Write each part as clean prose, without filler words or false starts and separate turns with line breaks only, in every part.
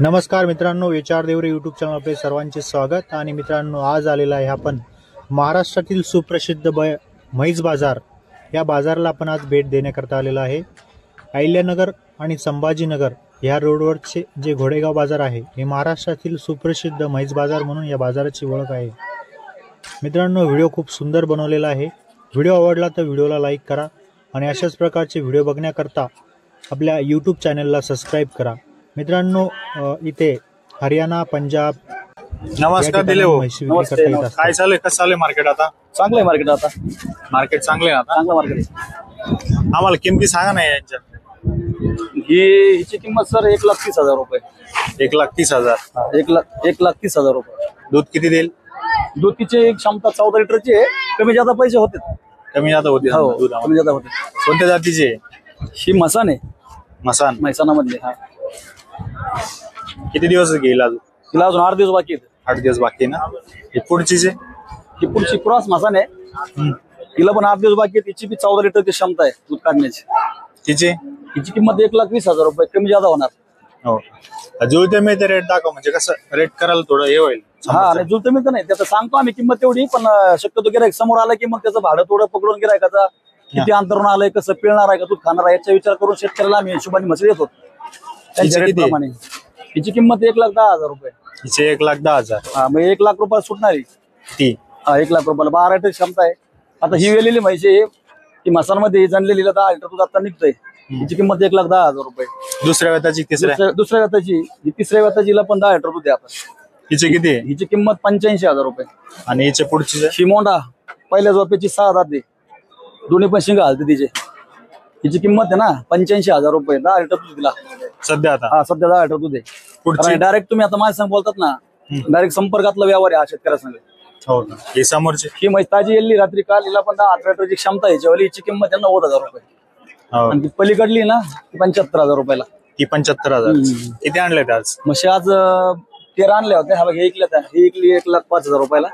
नमस्कार मित्रांनो, विचार देवरे यूट्यूब चॅनल आपले सर्वांचे स्वागत। आणि मित्रांनो, आज आलेला आहे आपण महाराष्ट्रातील सुप्रसिद्ध म्हैस बाजार या बाजाराला आपण आज भेट देण्याकरता आलेला आहे। अहिल्यानगर आणि संभाजीनगर या रोडवरचे जे घोडेगाव बाजार आहे हे महाराष्ट्रातील सुप्रसिद्ध म्हैस बाजार म्हणून या बाजाराची ओळख आहे। मित्रांनो, व्हिडिओ खूप सुंदर बनवलेला आहे। व्हिडिओ आवडला तर व्हिडिओला लाईक करा आणि अशाच प्रकारचे व्हिडिओ बघण्याकरता आपल्या यूट्यूब चॅनलला सबस्क्राईब करा। मित्रांनो, इथे हरियाणा, पंजाब
नमस्कार दिले हो। काय चालू कसं चालू मार्केट? आता
चांगलं आहे मार्केट। आता
मार्केट चांगलं आहे, आता
चांगलं मार्केट आहे।
आम्हाला किमती सांगा ना यांच्या।
हिची किंमत सर 1,30,000 रुपये।
1,30,000?
1,30,000 रुपये।
दूध किती देईल?
दूध तिची क्षमता 14 लिटरची आहे। कमी जादा पैसे होते,
कमी जादा होते दूध।
कमी जादा होते।
कोणत्या जातीची?
ही मसान आहे,
मसान
म्हैसाणा मधली। हा,
किती दिवस घेईल अजून?
तिला अजून 8 दिवस बाकी आहेत।
8 दिवस बाकी ना? हे पुढची जे
ही पुढची क्रॉस मसान आहे, तिला पण 8 दिवस बाकी आहे। तिची बी 14 लिटरची क्षमता आहे दूध काढण्याची। हिची किंमत 1,20,000 रुपये, कमी जादा होणार।
हो, जुळते मी ते रेट दाखव, म्हणजे कसं रेट करायला थोडं हे होईल।
हा, आणि जुळतं मी तर नाही, त्याचं सांगतो आम्ही किंमत तेवढी, पण शक्यतो गिरायक समोर आला की मग त्याचं भाडं थोडं पकडून गिरायकाचा किती अंतरून आलंय, कसं पिळणार आहे का दूध खाणार आहे याचा विचार करून शेतकऱ्याला आम्ही हिशोबाने म्हशी देतो त्यांच्या रेटप्रमाणे। हिची किंमत 1,10,000 रुपये।
हिचे 1,10,000? हा,
मग 1,00,000 रुपये सुटणारी
ती।
हा, 1,00,000 रुपयाला 12 लिटर क्षमता आहे। आता ही वेलेली म्हैशी ही मसानमध्ये जनलेली 10 लिटर दूध आता निघतंय। हिची किंमत 1,10,000 रुपये।
दुसऱ्या व्यताची?
दुसऱ्या व्यताची ही तिसऱ्या व्यताचीला पण 10 लिटर दूध आहे आपण।
हिचे किती?
हिची किंमत 85,000 रुपये।
आणि हिचे पुढची?
ही मोंडा पहिल्या झोपेची 6 दाते, दोन्ही पण शिंग हलते तिचे। हिची किंमत आहे ना 85,000 रुपये। 10 लिटर दूध दिला
सध्या आता?
हा, सध्या 10 लिटर दूध आहे।
पुढची
डायरेक्ट तुम्ही आता माझ्या संग बोलतात ना, डायरेक्ट संपर्कातला व्यवहार आहे हा शेतकऱ्यासंग।
हो ना? ही समोरची?
ही म्हैस ताजी येल्ली रात्री काल, हिला पण 10-18 लिटरची क्षमता आहे। जेवली हिची किंमत आहे 90,000 रुपये। आणि ती पलीकडली ना ती 75,000 रुपयाला।
ती 75,000? किती आणले आज?
म्हशी आज 13 आणल्या होत्या। हा बघ, हे इकल्या, ही इकली 1,05,000 रुपयाला।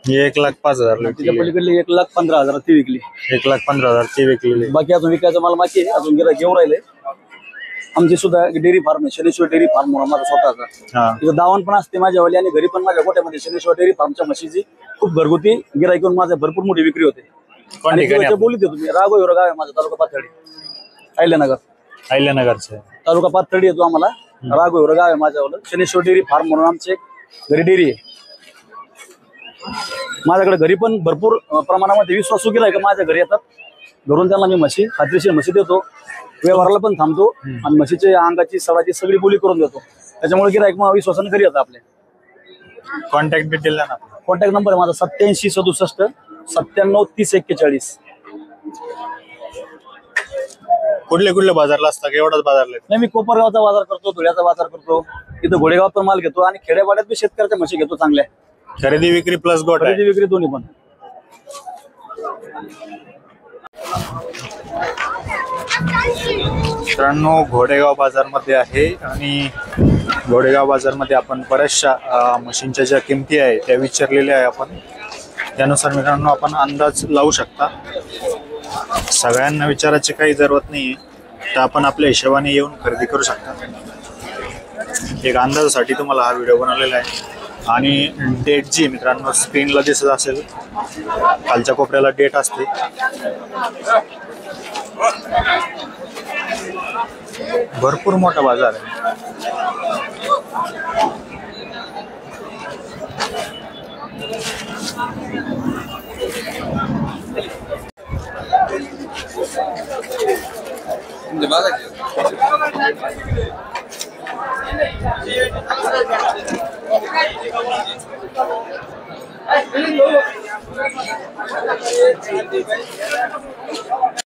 1,05,000?
तिच्या पलीकडली 1,15,000 ती विकली।
1,15,000 ती विकलेली।
बाकी अजून विकायचं मला बाकी आहे, अजून गिरा घेऊन राहिले। आमची सुद्धा डेअरी फार्म आहे, शनेश्वर डेअरी फार्म म्हणून माझा स्वतःचा। तिथं दावण पण असते माझ्यावाली, आणि घरी पण माझ्या गोट्यामध्ये शनेश्वर डेअरी फार्मच्या म्हशीची खूप घरगुती गिराईक येऊन माझ्या भरपूर मोठी विक्री होते। बोलू दे तुम्ही, राघोहिरा गाव आहे माझा, तालुका पाथर्डी, अहिल्यानगर।
अहिल्यानगरचे
तालुका पाथर्डी येतो आम्हाला। राघोहिरा गाव आहे माझ्यावालं। शनेश्वर डेअरी फार्म म्हणून आमचे घरी डेअरी आहे। माझ्याकडे घरी पण भरपूर प्रमाणामध्ये विश्वासू गिराईक माझ्या घरी येतात। घरून त्यांना मी म्हशी, खात्रीशीर म्हशी देतो, व्यवहाराला पण थांबतो, आणि म्हशीचे अंगाची सडाची सगळी बोली करून देतो। त्याच्यामुळे गिराईक मग विश्वासाने घरी येतात आपल्या।
कॉन्टॅक्ट डिटेल ना?
कॉन्टॅक्ट नंबर आहे माझा 8767 97 30 41।
कुठले कुठले बाजारला असतात? एवढाच बाजारला?
नाही, मी कोपरगावचा बाजार करतो, धुळ्याचा बाजार करतो, इथं घोडेगावात पण माल घेतो, आणि खेड्यापाड्यात बी शेतकऱ्याच्या म्हशी घेतो चांगल्या।
खरेदी विक्री प्लस गोट?
खरेदी विक्री दोन्ही पण।
मित्रांनो, घोडेगाव बाजारमध्ये आहे, आणि घोडेगाव बाजारमध्ये आपण बऱ्याचशा म्हशींच्या ज्या किमती आहे त्या विचारलेल्या आहे आपण। त्यानुसार मित्रांनो आपण अंदाज लावू शकता। सगळ्यांना विचारायची काही जरूरत नाही आहे, तर आपण आपल्या हिशोबाने येऊन खरेदी करू शकता। एक अंदाजासाठी तुम्हाला हा व्हिडिओ बनवलेला आहे। आणि डेट जी मित्रांनो स्क्रीनला दिसत असेल, खालच्या कोपऱ्याला डेट असते। भरपूर मोठा बाजार आहे।